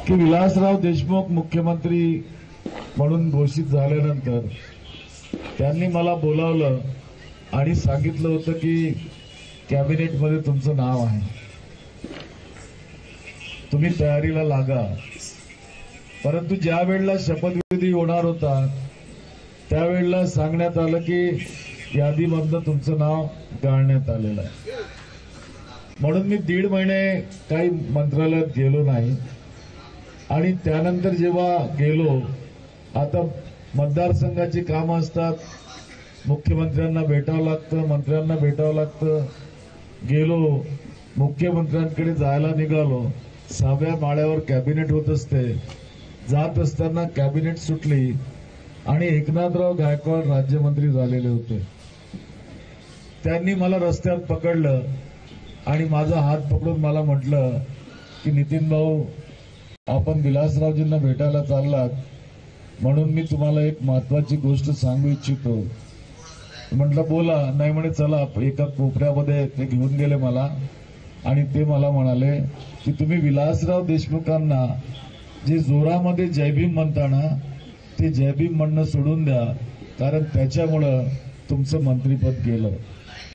की विलासराव देशमुख मुख्यमंत्री म्हणून घोषित झाल्यानंतर त्यांनी मला बोलावलं आणि सांगितलं होतं की कॅबिनेटमध्ये तुमचं नाव आहे, तुम्ही तयारीला लागा. परंतु ज्या वेळेला शपथविधी होणार होता त्यावेळेला सांगण्यात आलं की यादीमधनं तुमचं नाव गाळण्यात आलेलं आहे. म्हणून मी 1.5 महिने काही मंत्रालयात गेलो नाही. आणि त्यानंतर जेव्हा गेलो, आता मतदारसंघाची कामं असतात, मुख्यमंत्र्यांना भेटावं लागतं, मंत्र्यांना भेटावं लागतं. गेलो, मुख्यमंत्र्यांकडे जायला निघालो, 6व्या माळ्यावर कॅबिनेट होत असते. जात असताना कॅबिनेट सुटली आणि एकनाथराव गायकवाड राज्यमंत्री झालेले होते. त्यांनी मला रस्त्यात पकडलं आणि माझा हात पकडून मला म्हटलं की नितीन भाऊ, आपण विलासरावजींना भेटायला चाललात म्हणून मी तुम्हाला एक महत्वाची गोष्ट सांगू इच्छितो. म्हटलं बोला. नाही म्हणे चला. एका कोपऱ्यामध्ये ते घेऊन गेले मला आणि ते मला म्हणाले की तुम्ही विलासराव देशमुखांना जे जोरामध्ये जयभीम म्हणताना ते जयभीम म्हणणं सोडून द्या, कारण त्याच्यामुळं तुमचं मंत्रिपद गेलं.